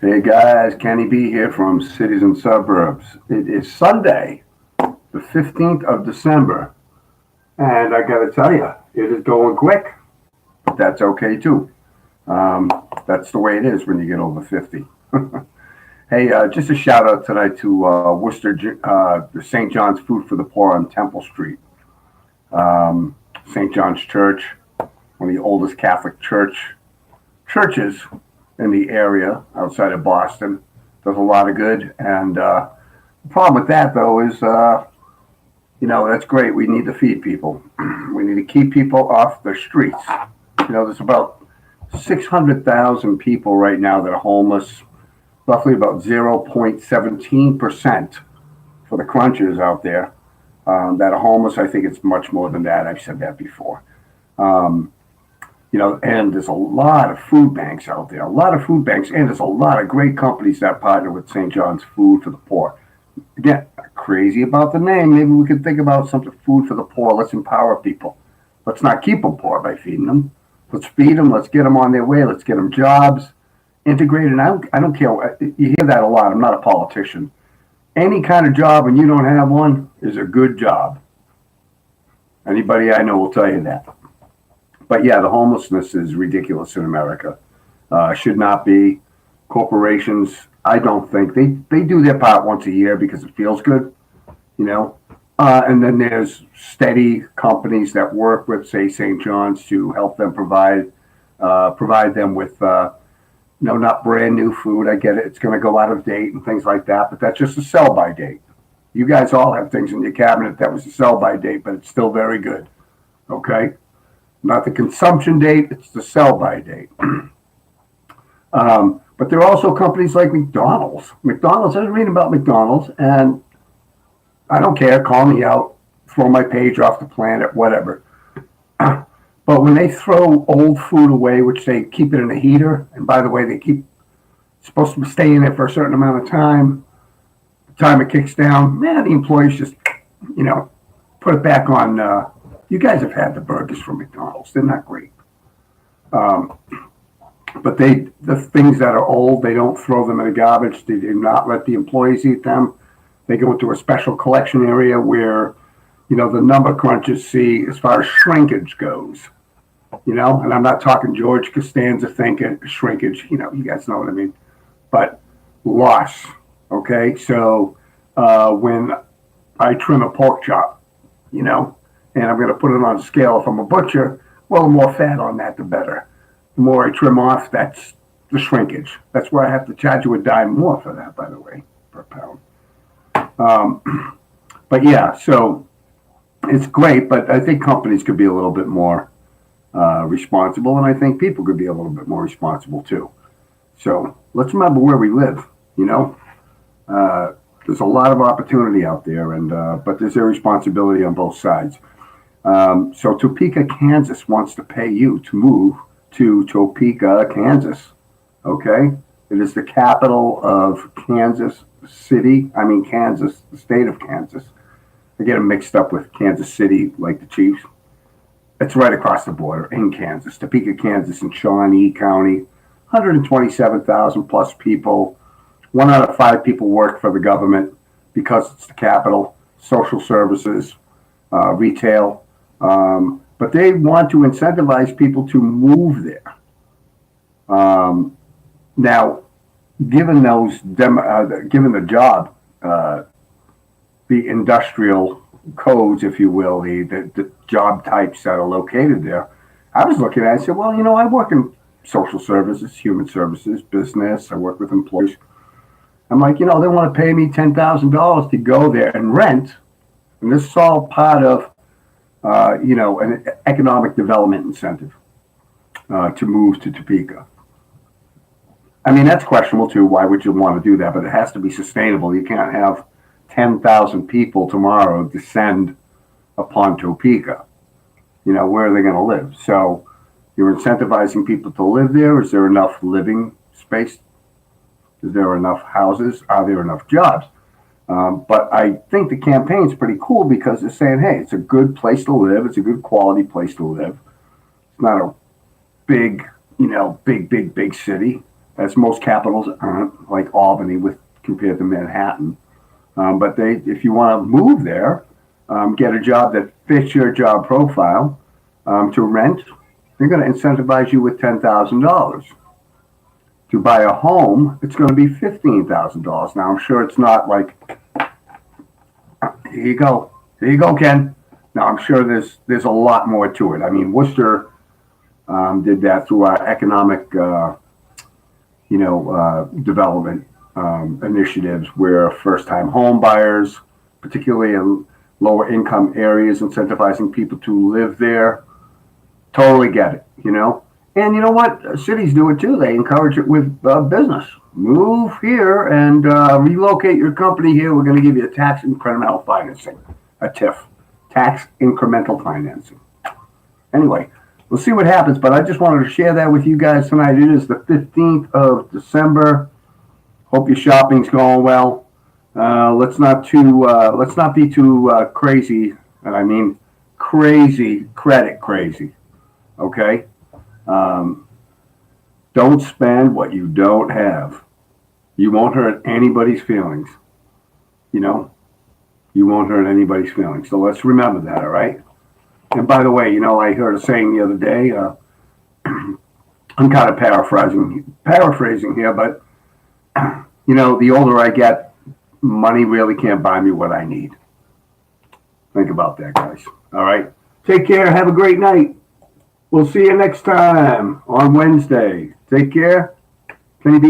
Hey guys, Kenny B here from Cities and Suburbs. It is Sunday, the 15th of December, and I gotta tell you, it is going quick, but that's okay too. Um, that's the way it is when you get over 50. Hey, just a shout out tonight to Worcester, the St. John's Food for the Poor on Temple Street. Um, St. John's Church, one of the oldest Catholic churches in the area outside of Boston. Does a lot of good. And the problem with that, though, is, that's great. We need to feed people. We need to keep people off the streets. There's about 600,000 people right now that are homeless, roughly about 0.17% for the crunchers out there that are homeless. I think it's much more than that. I've said that before. Um, and there's a lot of food banks out there, and there's a lot of great companies that partner with St. John's Food for the Poor. Again, crazy about the name. Maybe we could think about something, food for the poor. Let's empower people. Let's not keep them poor by feeding them. Let's feed them. Let's get them on their way. Let's get them jobs, integrated. And I don't care. You hear that a lot. I'm not a politician. Any kind of job when you don't have one is a good job. Anybody I know will tell you that. But yeah, the homelessness is ridiculous in America. Should not be. Corporations, I don't think they do their part once a year because it feels good, you know. And then there's steady companies that work with, say, St. John's to help them provide them with, not brand new food. I get it; it's going to go out of date and things like that. But that's just a sell by date. You guys all have things in your cabinet that was a sell by date, but it's still very good. Okay. Not the consumption date, it's the sell-by date. But there are also companies like McDonald's. I was reading about McDonald's, and I don't care, call me out, throw my page off the planet, whatever. But when they throw old food away, which they keep it in a heater, and by the way, they keep supposed to stay in there for a certain amount of time, the time it kicks down, man, the employees just, put it back on. You guys have had the burgers from McDonald's. They're not great. Um, but the things that are old, they don't throw them in the garbage. They do not let the employees eat them. They go into a special collection area where, the number crunchers see as far as shrinkage goes. And I'm not talking George Costanza thinking shrinkage. You guys know what I mean. But loss. Okay. So when I trim a pork chop, and I'm going to put it on a scale. If I'm a butcher, well, the more fat on that, the better. The more I trim off, that's the shrinkage. That's where I have to charge you a dime more for that, by the way, per pound. But yeah, so it's great, but I think companies could be a little bit more responsible, and I think people could be a little bit more responsible too. So let's remember where we live, there's a lot of opportunity out there, and but there's irresponsibility on both sides. So Topeka, Kansas wants to pay you to move to Topeka, Kansas. Okay? It is the capital of Kansas, the state of Kansas. I get them mixed up with Kansas City, like the Chiefs. It's right across the border in Kansas. Topeka, Kansas in Shawnee County. 127,000 plus people. 1 out of 5 people work for the government because it's the capital. Social services, retail. But they want to incentivize people to move there. Now, given the job, the industrial codes, if you will, the job types that are located there, I was looking at it and said, well, I work in social services, human services, business. I work with employees. I'm like, they want to pay me $10,000 to go there and rent. And this is all part of an economic development incentive to move to Topeka. I mean, that's questionable too. Why would you want to do that? But it has to be sustainable. You can't have 10,000 people tomorrow descend upon Topeka. Where are they going to live? So you're incentivizing people to live there. Is there enough living space? Is there enough houses? Are there enough jobs? But I think the campaign's pretty cool because they're saying, hey, it's a good place to live. It's a good quality place to live. It's not a big, big city. as most capitals aren't, like Albany with compared to Manhattan. But if you want to move there, get a job that fits your job profile to rent, they're going to incentivize you with $10,000. To buy a home, it's going to be $15,000. Now, I'm sure it's not like, here you go, Ken. Now, I'm sure there's a lot more to it. I mean, Worcester did that through our economic, development initiatives where first-time home buyers, particularly in lower income areas, incentivizing people to live there. Totally get it, And you know what? Cities do it too. They encourage it with business. Move here and relocate your company here. We're going to give you a tax incremental financing, a TIF, tax incremental financing. Anyway, we'll see what happens, but I just wanted to share that with you guys tonight. It is the 15th of December. Hope your shopping's going well. Let's not be too crazy, and I mean crazy, credit crazy. Okay? Don't spend what you don't have. You won't hurt anybody's feelings. You won't hurt anybody's feelings. So let's remember that, all right? And by the way, I heard a saying the other day. I'm kind of paraphrasing here, but the older I get, money really can't buy me what I need. Think about that, guys. All right? Take care. Have a great night. We'll see you next time on Wednesday. Take care. Kenny B.